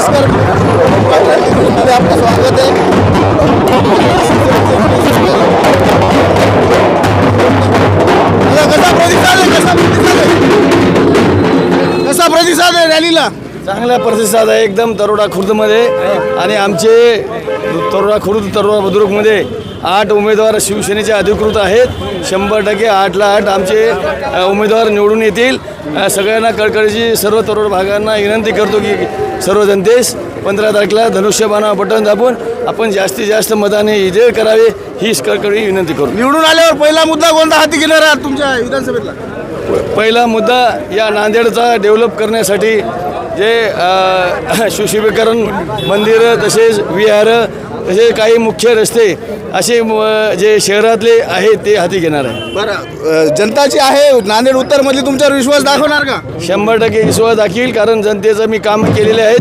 नमस्कार. मध्ये आपलं स्वागत आहे. कसा प्रतिसाद आहे रॅलीला? चांगला प्रतिसाद आहे एकदम. तरोडा खुर्दमध्ये आणि आमचे तरोडा बुद्रुकमध्ये 8 उमेदवार शिवसेनेचे अधिकृत आहेत. 100% 8ला 8 आमचे उमेदवार निवडून येतील. सगळ्यांना कळकळीची सर्व तरोड भागांना विनंती करतो की सर्व जनतेस 15 तारखेला धनुष्यबाणावर बटन दाबून आपण जास्तीत जास्त मताने विजय करावे हीच कळकळी विनंती करू. निवडून आल्यावर पहिला मुद्दा कोणता हाती घेणार आहात तुमच्या विधानसभेतला? पहिला मुद्दा या नांदेडचा डेव्हलप करण्यासाठी जे सुशोभीकरण मंदिरं तसेच विहार तसे काही मुख्य रस्ते असे जे शहरातले आहेत ते हाती घेणार आहे. बरं, जनताची आहे नांदेड उत्तरमधली तुमच्यावर विश्वास दाखवणार का? 100% विश्वास दाखील. कारण जनतेचं मी काम केलेले आहेत.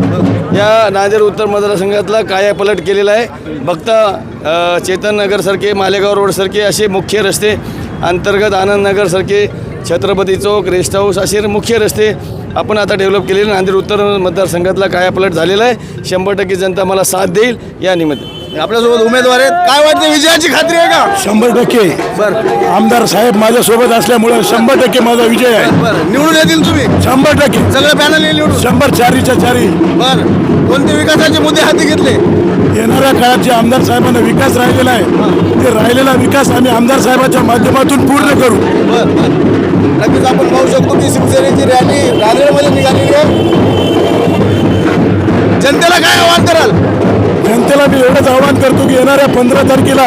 या नांदेड उत्तर मतदारसंघातला कायापलट केलेला आहे. बघता चेतन नगरसारखे, मालेगाव रोडसारखे असे मुख्य रस्ते, अंतर्गत आनंद नगरसारखे, छत्रपती चौक, रेस्ट हाऊस असे मुख्य रस्ते आपण आता डेव्हलप केलेले. नांदेड उत्तर मतदारसंघातला कायापलट झालेला आहे. 100% जनता मला साथ देईल. या निमित्त आपल्यासोबत उमेदवार आहेत. काय वाटतं, विजयाची खात्री आहे का? 100%. बरं आमदार साहेब माझ्यासोबत असल्यामुळे 100% माझा विजय आहे. बरं, निवडून येतील तुम्ही? 100%. सगळं पॅनल येईल निवडून? 100 4च्या 4. बरं, कोणते विकासाचे मुद्दे हाती घेतले? येणाऱ्या काळात जे आमदार साहेबांना विकास राहिलेला आहे ते राहिलेला विकास आम्ही आमदार साहेबांच्या माध्यमातून पूर्ण करू. बरं बरं, नक्कीच आपण पाहू शकतो की शिवसेनेची रॅली नांदेडमध्ये निघालेली आहे. जनतेला काय आवाहन कराल? जनतेला मी एवढंच आवाहन करतो की येणाऱ्या 15 तारखेला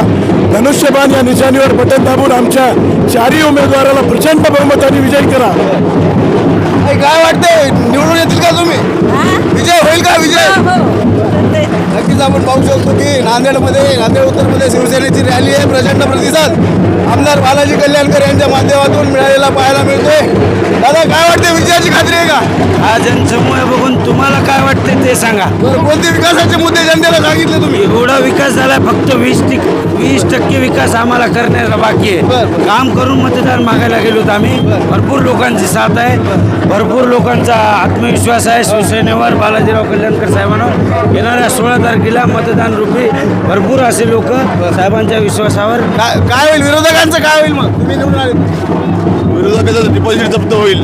धनुष्यबाण या निशाणीवर बटन दाबून आमच्या 4ही उमेदवाराला प्रचंड बहुमताने विजयी करा. काय वाटतंय, निवडून येतील का तुम्ही? विजय होईल का? विजय नक्कीच आपण पाहू शकतो की नांदेड उत्तरमध्ये शिवसेनेची रॅली आहे. प्रचंड प्रतिसाद आमदार बालाजी कल्याणकर यांच्या माध्यमातून मिळालेला पाहायला मिळतोय. दादा, काय वाटते, विजयाची खात्री आहे का? हा जनसमूह बघून तुम्हाला काय वाटते ते सांगा. कोणते विकासाचे मुद्दे जनतेला सांगितले तुम्ही? एवढा विकास झाला, फक्त 20% विकास आम्हाला करण्याचा बाकी आहे. काम करून मतदान मागायला गेलो होतो आम्ही. भरपूर लोकांची साथ आहे, भरपूर लोकांचा आत्मविश्वास आहे शिवसेनेवर, बालाजीराव कल्याणकर साहेबांवर. येणाऱ्या 16 तारखेला मतदान रूपी भरपूर असे लोक साहेबांच्या विश्वासावर. काय होईल, विरोधकांचं काय होईल मग तुम्ही निवडून आले? विरोधकाचं डिपॉझिट जप्त होईल.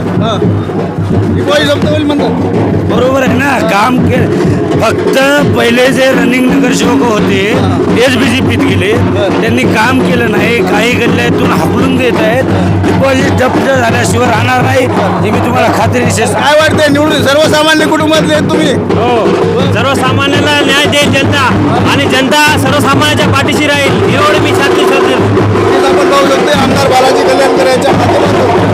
डिपॉझिट जप्त होईल म्हणतात. बरोबर आहे ना. काम फक्त पहिले जे रनिंग नगरसेवक होते तेच BJPत गेले. त्यांनी काम केलं नाही. काही गल्ल्यातून हाकलून देत आहेत. डिपॉझिट जप्त झाल्याशिवाय राहणार नाही हे मी तुम्हाला खात्रीशीर. काय वाटतंय, निवडून सर्वसामान्य कुटुंबातले आहेत तुम्ही? सर्वसामान्याला न्याय देईल जनता आणि जनता सर्वसामान्याच्या पाठीशी राहील एवढं मी शांती करते. आपण पाहू शकतो आमदार बालाजी कल्याणकर यांच्या माध्यमातून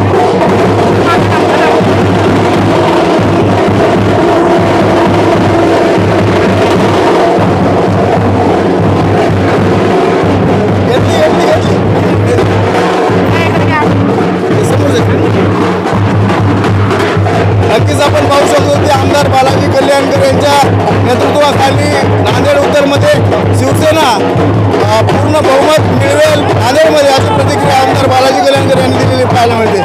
नक्कीच आपण पाहू शकतो की आमदार बालाजी कल्याणकर यांच्या नेतृत्वाखाली नांदेड उत्तरमध्ये शिवसेना पूर्ण बहुमत मिळवेल नांदेडमध्ये, अशी प्रतिक्रिया आमदार बालाजी कल्याणकर यांनी दिलेली पाहायला मिळते.